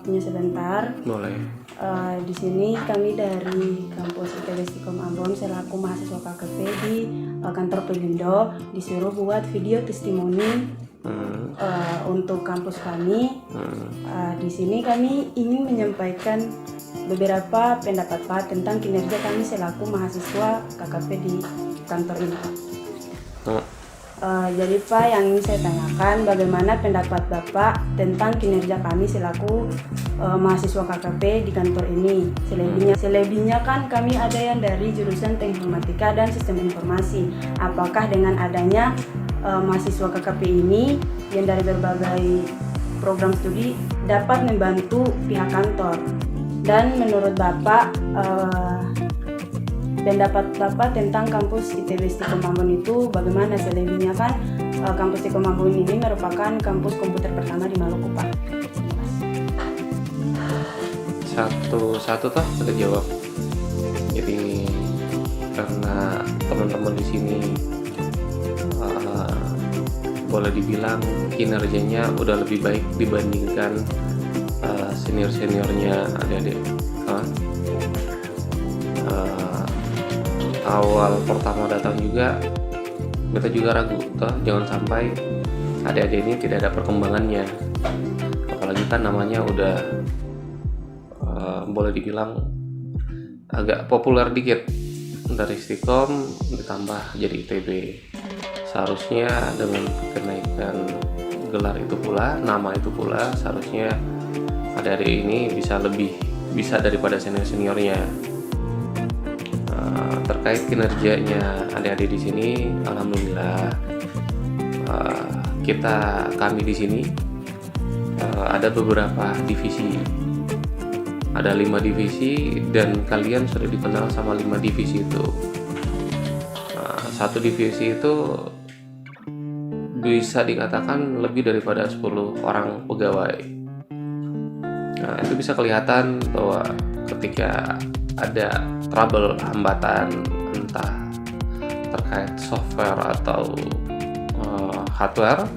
waktunya sebentar. Boleh. Di sini kami dari kampus ITB Stikom Ambon selaku mahasiswa KKP di kantor Pelindo disuruh buat video testimoni untuk kampus kami. Di sini kami ingin menyampaikan beberapa pendapat Pak tentang kinerja kami selaku mahasiswa KKP di kantor ini. Jadi Pak, yang ingin saya tanyakan, bagaimana pendapat Bapak tentang kinerja kami selaku mahasiswa KKP di kantor ini? Selebihnya kan kami ada yang dari jurusan Teknik Informatika dan Sistem Informasi. Apakah dengan adanya mahasiswa KKP ini yang dari berbagai program studi dapat membantu pihak kantor? Dan menurut Bapak, pendapat Bapak tentang kampus ITB Stikom Ambon itu bagaimana? Selebihnya kan kampus Stikom Ambon ini merupakan kampus komputer pertama di Maluku, Pak. Satu-satu toh kita jawab. Jadi karena teman-teman di sini boleh dibilang kinerjanya udah lebih baik dibandingkan senior-seniornya adik-adik. Awal pertama datang juga kita juga ragu toh, jangan sampai adik-adik ini tidak ada perkembangannya, apalagi kan namanya udah boleh dibilang agak populer dikit, dari Stikom ditambah jadi ITB. Seharusnya dengan kenaikan gelar itu pula, nama itu pula, seharusnya adik-adik ini bisa daripada senior-seniornya. Terkait kinerjanya adik-adik di sini, alhamdulillah kami di sini ada beberapa divisi, ada 5 divisi dan kalian sudah dikenal sama 5 divisi itu. Satu divisi itu bisa dikatakan lebih daripada 10 orang pegawai. Itu bisa kelihatan bahwa ketika ada trouble, hambatan entah terkait software atau hardware,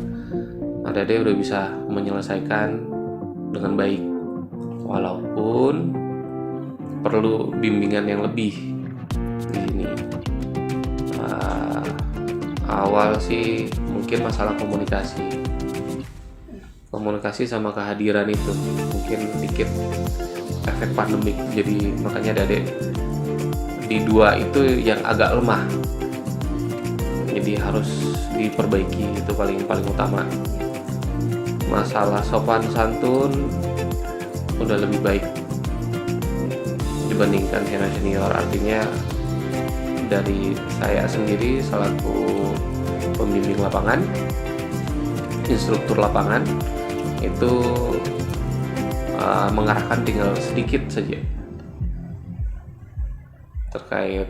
adik-adik udah bisa menyelesaikan dengan baik, walaupun perlu bimbingan yang lebih di sini. Awal sih mungkin masalah komunikasi sama kehadiran itu mungkin dikit efek pandemik, jadi makanya adik di 2 itu yang agak lemah, jadi harus diperbaiki, itu paling utama. Masalah sopan santun udah lebih baik dibandingkan senior, artinya dari saya sendiri selaku pembimbing lapangan, instruktur lapangan itu mengarahkan tinggal sedikit saja terkait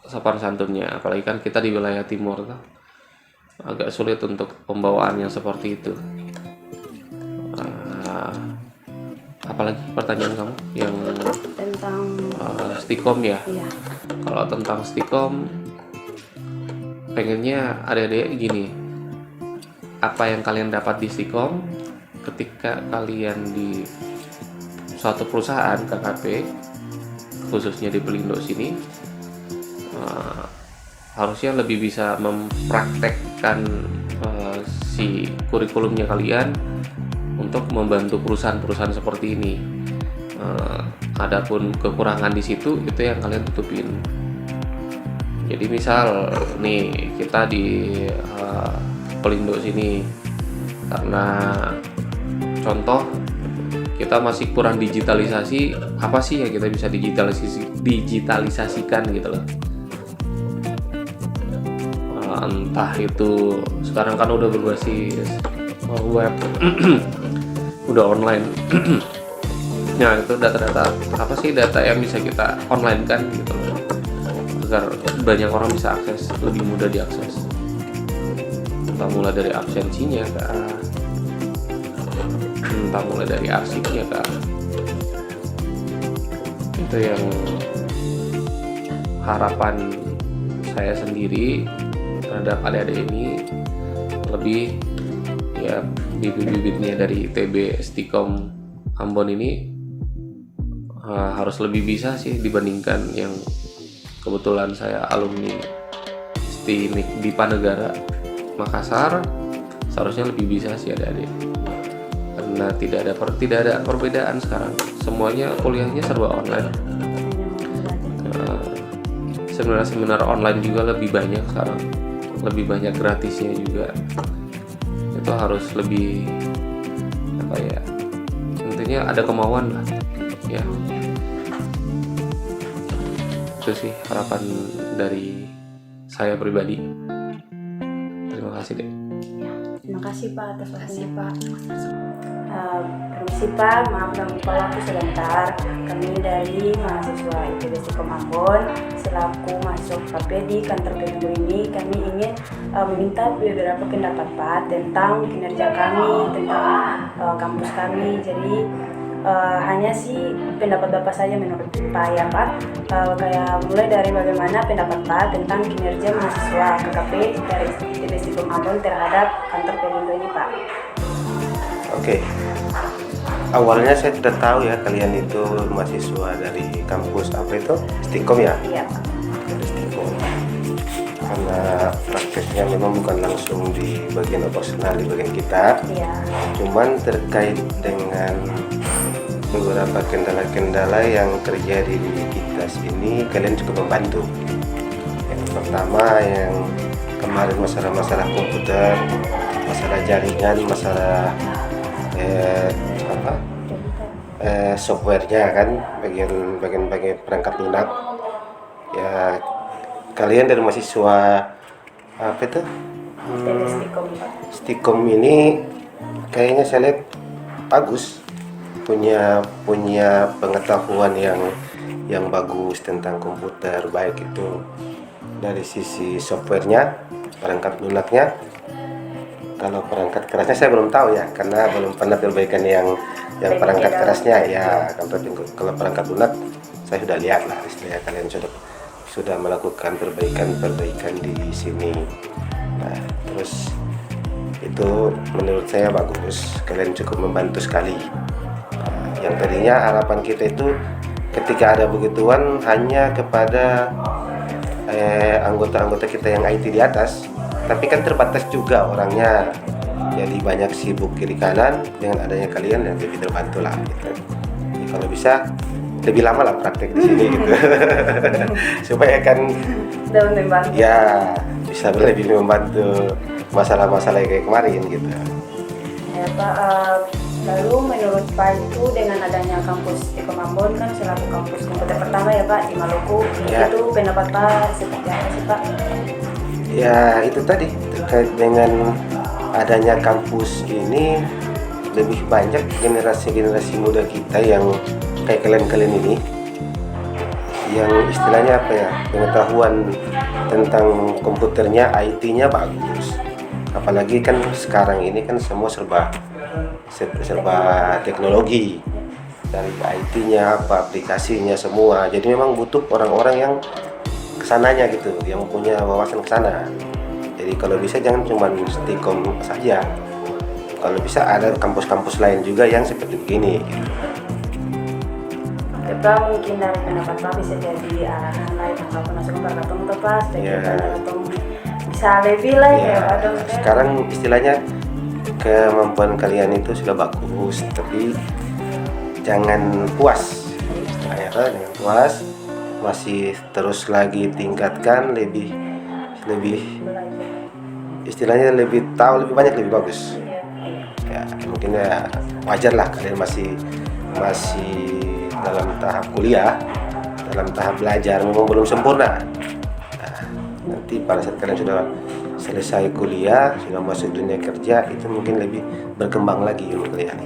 sopan santunnya, apalagi kan kita di wilayah timur tuh agak sulit untuk pembawaan yang seperti itu. Apalagi pertanyaan kamu yang Tentang Stikom ya? iya. Kalau tentang Stikom, pengennya adik-adik gini, apa yang kalian dapat di Stikom ketika kalian di suatu perusahaan KKP, khususnya di Pelindo sini, harusnya lebih bisa mempraktekkan si kurikulumnya kalian untuk membantu perusahaan-perusahaan seperti ini. Adapun kekurangan di situ, itu yang kalian tutupin. Jadi misal nih kita di Pelindo sini, karena contoh kita masih kurang digitalisasi, apa sih yang kita bisa digitalisasikan gitu loh. Entah itu sekarang kan udah berbasis web udah online. Nah itu data-data apa sih, data yang bisa kita online kan gitu loh, agar banyak orang bisa akses, lebih mudah diakses, entah mulai dari absensinya kah, entah mulai dari arsipnya kah. Itu yang harapan saya sendiri terhadap adik-adik ini, lebih ya bibit-bibitnya dari ITB Stikom Ambon ini harus lebih bisa sih dibandingkan yang kebetulan saya alumni Dipa Negara Makassar. Seharusnya lebih bisa sih adik-adik, karena tidak ada perbedaan sekarang, semuanya kuliahnya serba online. Seminar online juga lebih banyak sekarang, lebih banyak gratisnya juga. Itu harus lebih intinya ada kemauan lah ya. Itu sih harapan dari saya pribadi. Terima kasih deh. Terima kasih Pak atas waktunya Pak. Permisi Pak, maaf ganggu waktu sebentar. Kami dari mahasiswa ITB Stikom Ambon selaku mahasiswa KP di kantor Pelindo ini, kami ingin meminta beberapa pendapat Pak tentang kinerja kami, tentang kampus kami. Jadi hanya sih pendapat Bapak saja menurut Pak ya Pak. Kayak mulai dari bagaimana pendapat Pak tentang kinerja mahasiswa KKP dari ITB Stikom Ambon terhadap kantor Pelindo ini Pak. Oke. Awalnya saya tidak tahu ya kalian itu mahasiswa dari kampus apa itu? Stikom ya? Iya Pak. Dari Stikom. Karena prakteknya memang bukan langsung di bagian operasional di bagian kita. Iya. Cuman terkait dengan beberapa kendala-kendala yang terjadi di kita sini, kalian cukup membantu. Yang pertama yang kemarin masalah-masalah komputer, masalah jaringan, masalah softwarenya kan, bagian perangkat lunak ya. Kalian dari mahasiswa apa itu Stikom ini kayaknya saya lihat bagus, punya pengetahuan yang bagus tentang komputer, baik itu dari sisi softwarenya, perangkat lunaknya. Kalau perangkat kerasnya saya belum tahu ya, karena belum pernah perbaikan yang perangkat kerasnya ya. Kalau perangkat lunak saya sudah lihat lah, istilahnya kalian sudah melakukan perbaikan di sini. Nah, terus itu menurut saya bagus, kalian cukup membantu sekali. Nah, yang tadinya harapan kita itu ketika ada begituan hanya kepada anggota-anggota kita yang IT di atas, tapi kan terbatas juga orangnya, jadi banyak sibuk kiri kanan. Dengan adanya kalian yang lebih terbantu lah gitu. Jadi kalau bisa lebih lama lah praktek di sini gitu. Supaya kan ya bisa lebih membantu masalah-masalah kayak kemarin gitu ya Pak. Lalu menurut Pak itu dengan adanya kampus Stikom Ambon kan selaku kampus komputer pertama ya Pak di Maluku, ya. Itu pendapat Pak seperti apa sih Pak? Ya itu tadi, terkait dengan adanya kampus ini, lebih banyak generasi muda kita yang kayak kalian ini, yang istilahnya apa ya, pengetahuan tentang komputernya, IT-nya bagus. Apalagi kan sekarang ini kan semua serba teknologi, dari IT-nya apa, aplikasinya semua. Jadi memang butuh orang-orang yang kesananya gitu, yang punya wawasan kesana. Jadi kalau bisa jangan cuma Stikom saja, kalau bisa ada kampus-kampus lain juga yang seperti begini gitu. Pak, mungkin dari pendapat Pak bisa jadi arahan lain yang Pak pernah suka ketemu tuh Pak, bisa lebih lah ya. Sekarang istilahnya kemampuan kalian itu sudah bagus, tapi jangan puas. Jangan puas, masih terus lagi tingkatkan, lebih istilahnya lebih tahu, lebih banyak, lebih bagus. Ya mungkin ya wajar lah, kalian masih dalam tahap kuliah, dalam tahap belajar, memang belum sempurna. Nah, nanti pada saat kalian sudah selesai kuliah, sudah masuk dunia kerja, itu mungkin lebih berkembang lagi ilmu kalian.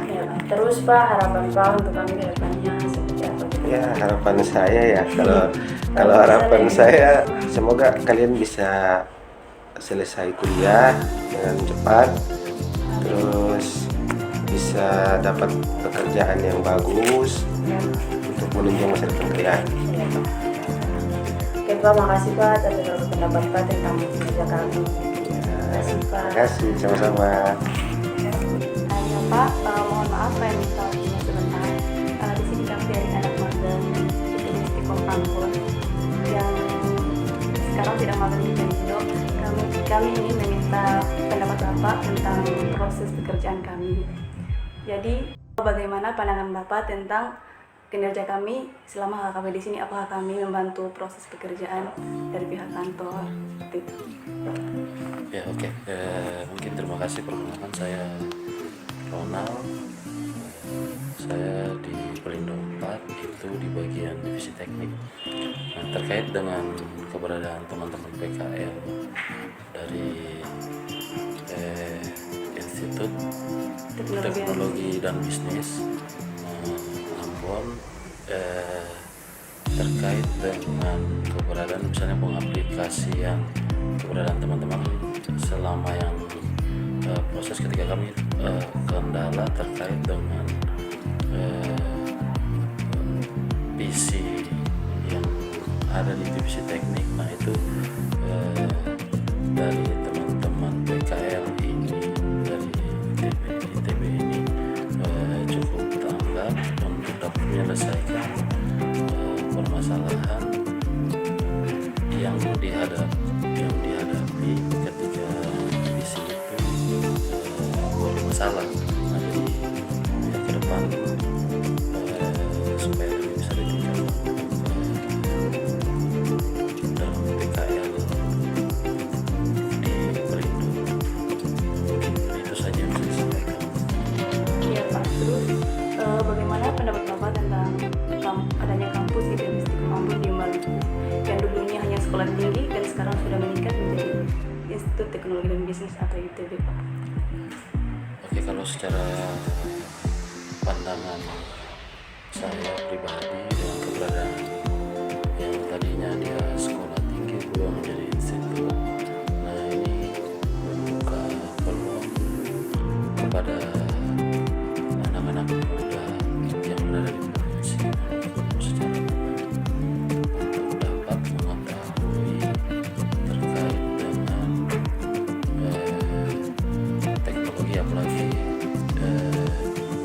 Ya, terus Pak, harapan Pak untuk kami ke depannya seperti apa? Ya harapan saya ya, kalau harapan saya semoga kalian bisa selesai kuliah dengan cepat, terus bisa dapat pekerjaan yang bagus untuk menunjang masa depan kalian. Oke Pak, makasih Pak atas beberapa pendapat Pak tentang kinerja kami. Terima kasih Pak. Terima kasih, sama-sama. Hanya Pak, mohon maaf maaf saya minta waktunya sebentar. Di sini kami dari anak magang Istiqom Ambon yang sekarang tidak magang di Pelindo. Kami ini meminta pendapat Bapak tentang proses pekerjaan kami. Jadi bagaimana pandangan Bapak tentang kinerja kami selama HKP di sini? Apakah kami membantu proses pekerjaan dari pihak kantor? Seperti itu. Ya oke. Mungkin terima kasih perkenalkan, saya Ronald. Saya di Pelindo 4 itu di bagian divisi teknik. Nah, terkait dengan keberadaan teman-teman PKL dari Institut Teknologi dan Bisnis Ambon, terkait dengan keberadaan misalnya pengaplikasian keberadaan teman-teman selama yang proses ketika kami kendala terkait dengan PC yang ada di divisi teknik. Nah itu dari teman-teman PKL ini dari ITB ini cukup tanggap untuk dapat menyelesaikan permasalahan yang dihadapi ketika PC itu bermasalah. Nah jadi ya, ke depan supaya lebih bisa ditingkatkan dalam PKL di Pelindo. Mungkin itu saja yang bisa disampaikan. Iya Pak, terus bagaimana pendapat Bapak tentang adanya kampus ITB Istiqom Ambon di Maluku yang dulunya hanya sekolah tinggi dan sekarang sudah meningkat menjadi Institut Teknologi dan Bisnis atau ITB Pak? Oke, kalau secara pandangan saya pribadi dengan keberadaan yang tadinya dia sekolah tinggi berubah menjadi institut, nah ini membuka peluang kepada anak-anak muda yang berada di provinsi secara untuk dapat mengetahui terkait dengan teknologi, apalagi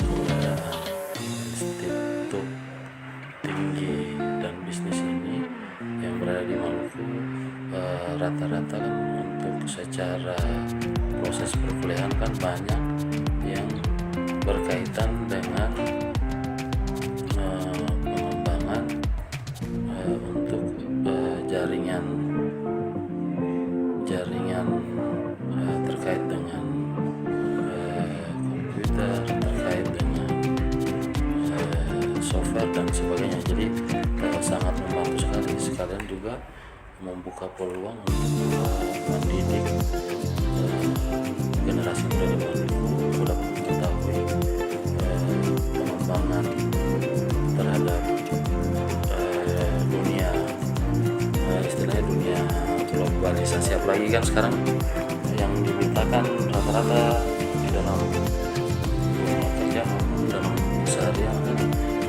keberadaan Institut Tinggi dan Bisnis ini yang berada di Maluku. Rata-rata kan untuk secara proses perkuliahan kan banyak yang berkaitan dengan pengembangan untuk jaringan terkait dengan komputer, terkait dengan software dan sebagainya. Jadi sangat membantu sekali. Sekalian juga membuka peluang untuk mendidik generasi muda di Maluku dapat mengetahui pengembangan terhadap dunia istilahnya dunia globalisasi, apalagi kan sekarang yang dimintakan rata-rata di dalam dunia kerja maupun dalam keseharian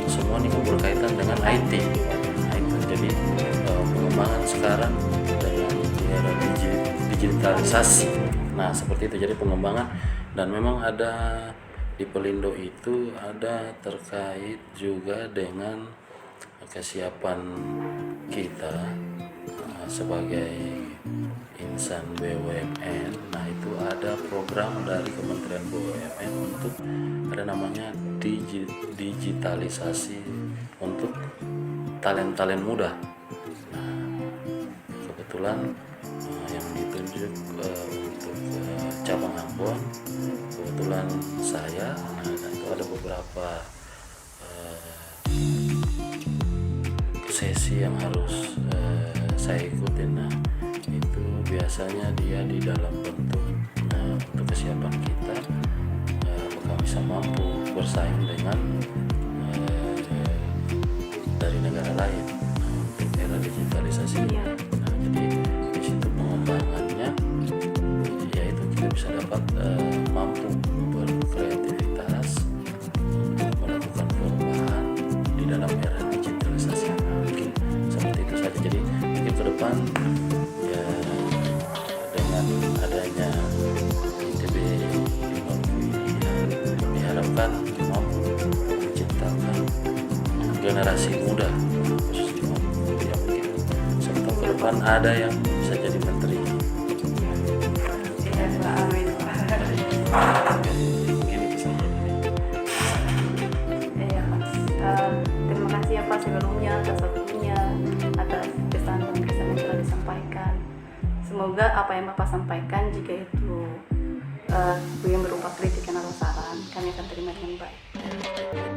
semua ini berkaitan dengan IT. Jadi pengembangan sekarang dengan era digitalisasi. Nah seperti itu, jadi pengembangan, dan memang ada di Pelindo itu ada terkait juga dengan kesiapan kita sebagai insan BUMN. Nah itu ada program dari Kementerian BUMN untuk ada namanya digitalisasi untuk talent muda. Nah kebetulan yang ditunjuk untuk cabang Ambon kebetulan saya. Nah itu ada beberapa sesi yang harus saya ikutin. Nah itu biasanya dia di dalam bentuk untuk kesiapan kita apakah bisa mampu bersaing dengan dari negara lain untuk era digitalisasi. Nah jadi di situ pengembangannya yaitu kita bisa dapat mampu berkreativitas untuk melakukan perubahan di dalam era digitalisasi. Mungkin seperti itu saja. Jadi mungkin ke depan ya dengan adanya ITB di Maluku ini ya, diharapkan mampu ada yang bisa jadi menteri. Iya Pak, amin Pak. Mungkin itu saja. Iya Pak. Terima kasih ya Pak sebelumnya atas waktunya, atas pesan dan kesan yang telah disampaikan. Semoga apa yang Bapak sampaikan jika itu yang berupa kritikan atau saran, kami akan terima dengan baik.